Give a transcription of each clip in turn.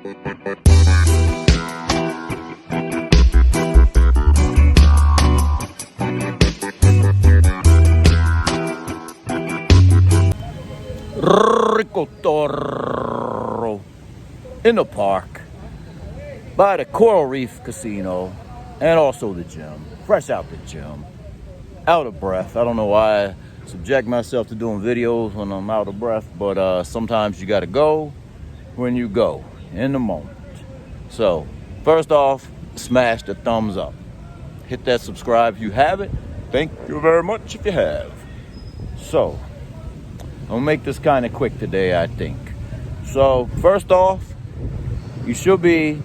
Rico.toro in the park by the Coral Reef Casino and also the gym. Fresh out the gym. Out of breath. I don't know why I subject myself to doing videos when I'm out of breath, but sometimes you gotta go when you go in the moment. So first off, smash the thumbs up. Hit that subscribe if you haven't. Thank you very much if you have. So I'll make this kind of quick today, I think. So first off, you should be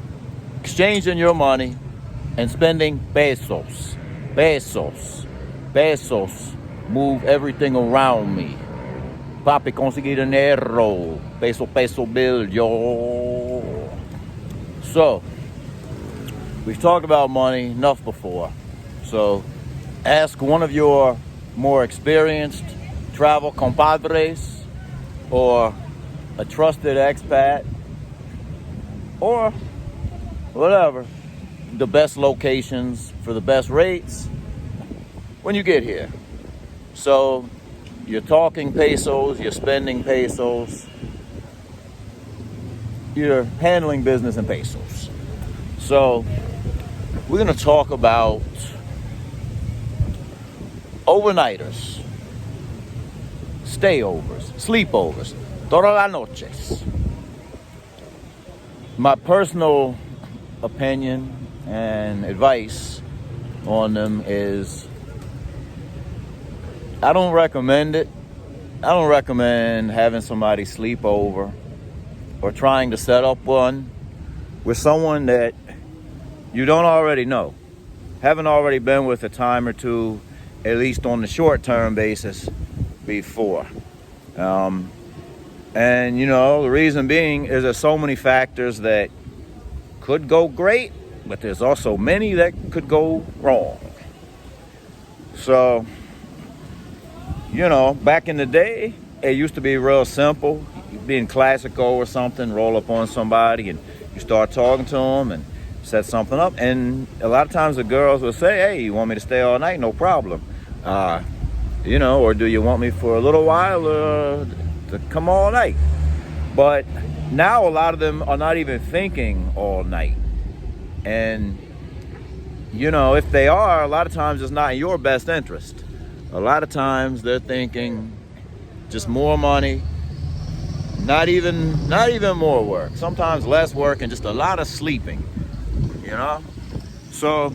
exchanging your money and spending pesos. Pesos. Pesos. Move everything around me. Papi conseguir dinero. Peso, peso bill, yo. So, we've talked about money enough before. So, ask one of your more experienced travel compadres or a trusted expat or whatever, the best locations for the best rates when you get here. So you're talking pesos, you're spending pesos, you're handling business in pesos. So we're going to talk about overnighters, stayovers, sleepovers, todas las noches. My personal opinion and advice on them is I don't recommend it. I don't recommend having somebody sleep over or trying to set up one with someone that you don't already know, haven't already been with a time or two, at least on the short-term basis before. And you know, the reason being is there's so many factors that could go great, but there's also many that could go wrong. So, you know, back in the day, it used to be real simple. You'd be in Classico or something, roll up on somebody, and you start talking to them and set something up. And a lot of times the girls would say, hey, you want me to stay all night? No problem. You know, or do you want me for a little while to come all night? But now a lot of them are not even thinking all night. And, you know, if they are, a lot of times it's not in your best interest. A lot of times they're thinking just more money, not even more work. Sometimes less work and just a lot of sleeping, you know? So,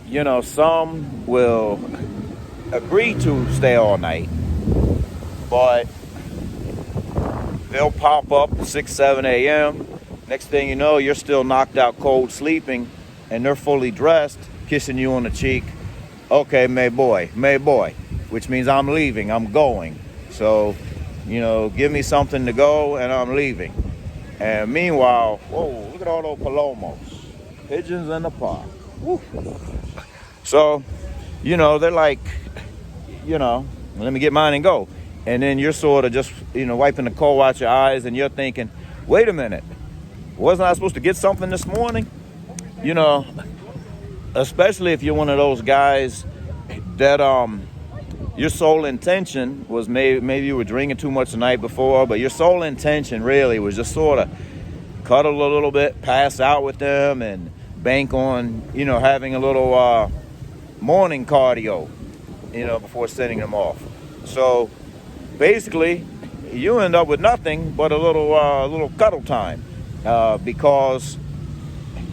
you know, some will agree to stay all night, but they'll pop up 6, 7 a.m. Next thing you know, you're still knocked out cold sleeping, and they're fully dressed, kissing you on the cheek. Okay, may boy, which means I'm leaving, I'm going. So, you know, give me something to go and I'm leaving. And meanwhile, whoa, look at all those palomos. Pigeons in the park. Woo. So, you know, they're like, you know, let me get mine and go. And then you're sort of just, you know, wiping the coal out your eyes and you're thinking, wait a minute, wasn't I supposed to get something this morning? You know, especially if you're one of those guys that your sole intention was maybe you were drinking too much the night before, but your sole intention really was just sort of cuddle a little bit, pass out with them, and bank on, you know, having a little morning cardio, you know, before sending them off. So basically, you end up with nothing but a little cuddle time because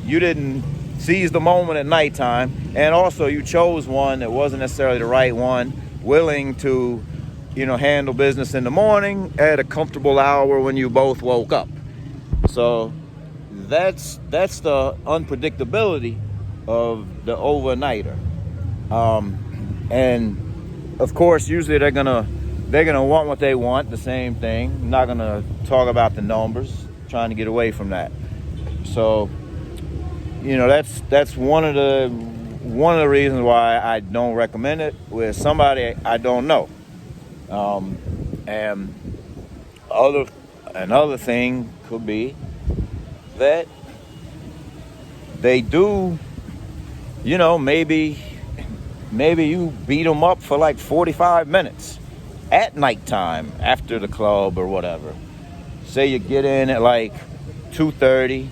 you didn't seize the moment at nighttime, and also you chose one that wasn't necessarily the right one, willing to, you know, handle business in the morning at a comfortable hour when you both woke up. So that's the unpredictability of the overnighter. And of course, usually they're gonna want what they want, the same thing. I'm not gonna talk about the numbers, trying to get away from that. So, you know, that's one of the reasons why I don't recommend it with somebody I don't know. And another thing could be that they do, you know, maybe you beat them up for like 45 minutes at nighttime after the club or whatever. Say you get in at like 2:30,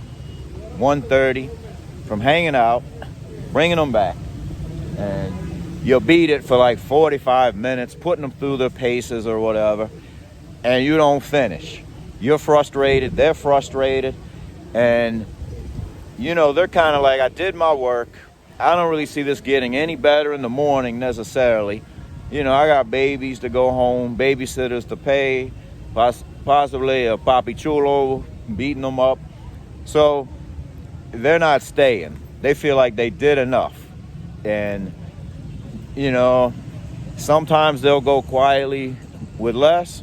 1:30 from hanging out, bringing them back, and you beat it for like 45 minutes, putting them through their paces or whatever, and you don't finish. You're frustrated, they're frustrated, and you know, they're kind of like, I did my work. I don't really see this getting any better in the morning necessarily. You know, I got babies to go home, babysitters to pay, possibly a papi chulo beating them up. So they're not staying. They feel like they did enough. And, you know, sometimes they'll go quietly with less.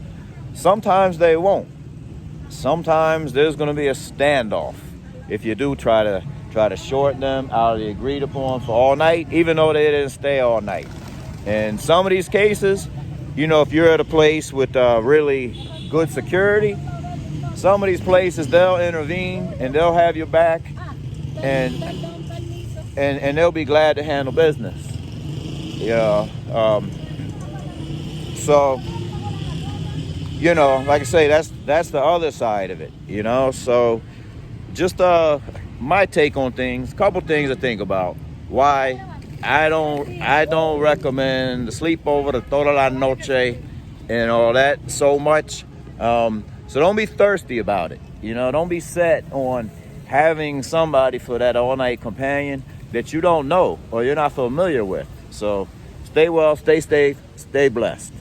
Sometimes they won't. Sometimes there's going to be a standoff if you do try to short them out of the agreed upon for all night, even though they didn't stay all night. In some of these cases, you know, if you're at a place with really good security, some of these places, they'll intervene and they'll have your back, and they'll be glad to handle business. Yeah. So, you know, like I say, that's the other side of it, you know. So just my take on things, a couple things to think about. Why I don't recommend the sleepover, the Toda la Noche, and all that so much. So don't be thirsty about it. You know, don't be set on having somebody for that all-night companion that you don't know or you're not familiar with. So stay well, stay safe, stay blessed.